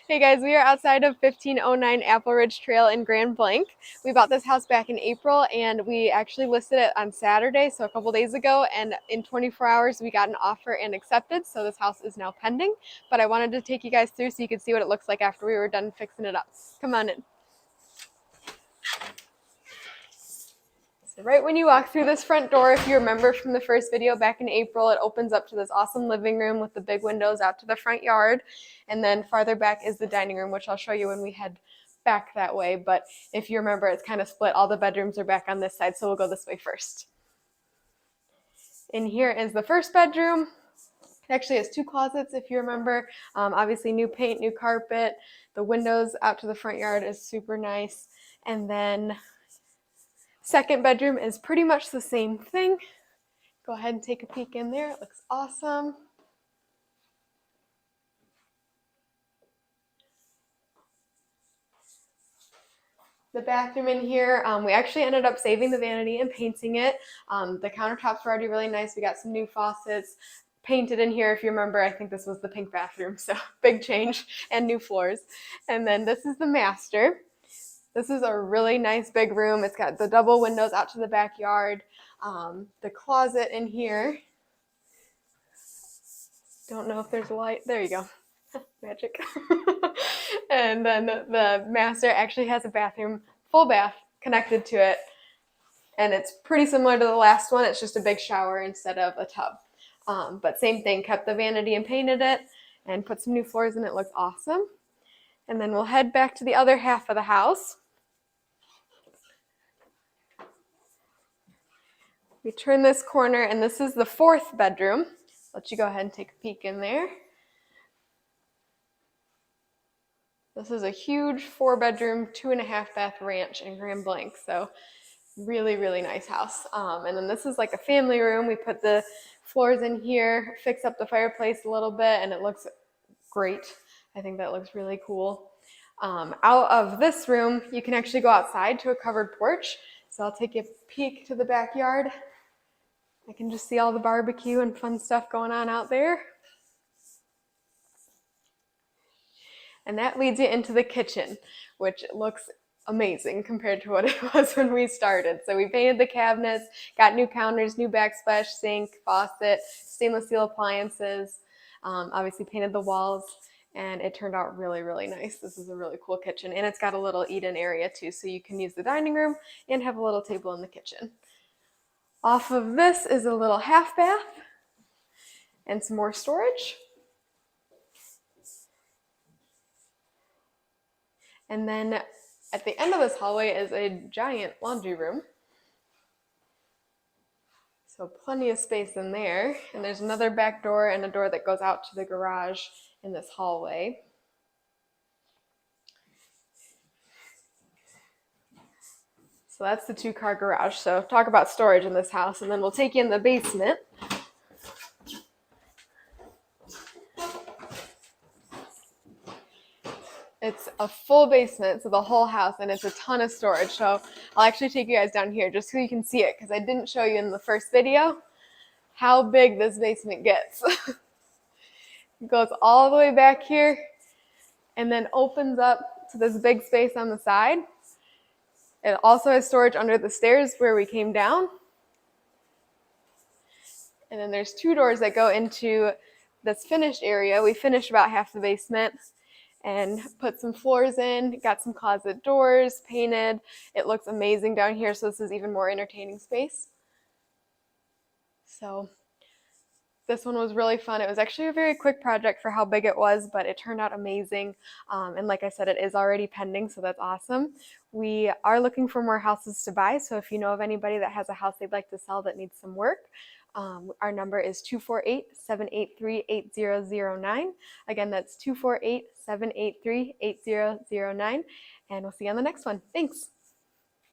Hey guys, we are outside of 1509 Apple Ridge Trail in Grand Blanc. We bought this house back in April and we actually listed it on Saturday, so a couple days ago, and in 24 hours we got an offer and accepted, so this house is now pending. But I wanted to take you guys through so you could see what it looks like after we were done fixing it up. Come on in. So right when you walk through this front door, if you remember from the first video back in April, it opens up to this awesome living room with the big windows out to the front yard. And then farther back is the dining room, which I'll show you when we head back that way. But if you remember, it's kind of split. All the bedrooms are back on this side, so we'll go this way first. In here is the first bedroom. It actually has two closets, if you remember. Obviously new paint, new carpet. The windows out to the front yard is super nice. And then second bedroom is pretty much the same thing. Go ahead and take a peek in there. It looks awesome. The bathroom in here, we actually ended up saving the vanity and painting it. The countertops were already really nice. We got some new faucets painted in here. If you remember, I think this was the pink bathroom, so big change, and new floors. And then this is the master. This is a really nice big room. It's got the double windows out to the backyard. The closet in here. Don't know if there's a light. There you go. Magic. And then the master actually has a bathroom, full bath, connected to it. And it's pretty similar to the last one. It's just a big shower instead of a tub. But same thing, kept the vanity and painted it and put some new floors in it. Looks awesome. And then we'll head back to the other half of the house. We turn this corner, and this is the fourth bedroom. Let you go ahead and take a peek in there. This is a huge 4-bedroom, 2.5-bath ranch in Grand Blanc. So really, really nice house. And then this is like a family room. We put the floors in here, fix up the fireplace a little bit, and it looks great. I think that looks really cool. Out of this room, you can actually go outside to a covered porch. So I'll take you a peek to the backyard. I can just see all the barbecue and fun stuff going on out there. And that leads you into the kitchen, which looks amazing compared to what it was when we started. So we painted the cabinets, got new counters, new backsplash sink, faucet, stainless steel appliances, obviously painted the walls, and it turned out really, really nice. This is a really cool kitchen, and it's got a little eat-in area too, so you can use the dining room and have a little table in the kitchen. Off of this is a little half bath and some more storage. And then at the end of this hallway is a giant laundry room. So plenty of space in there. And there's another back door and a door that goes out to the garage in this hallway. So that's the 2-car garage. So talk about storage in this house, and then we'll take you in the basement. It's a full basement, so the whole house, and it's a ton of storage. So I'll actually take you guys down here just so you can see it, because I didn't show you in the first video how big this basement gets. It goes all the way back here and then opens up to this big space on the side. It also has storage under the stairs where we came down. And then there's 2 doors that go into this finished area. We finished about half the basement and put some floors in, got some closet doors painted. It looks amazing down here, so this is even more entertaining space. So this one was really fun. It was actually a very quick project for how big it was, but it turned out amazing. And like I said, it is already pending, so that's awesome. We are looking for more houses to buy, so if you know of anybody that has a house they'd like to sell that needs some work, our number is 248-783-8009. Again, that's 248-783-8009, and we'll see you on the next one. Thanks.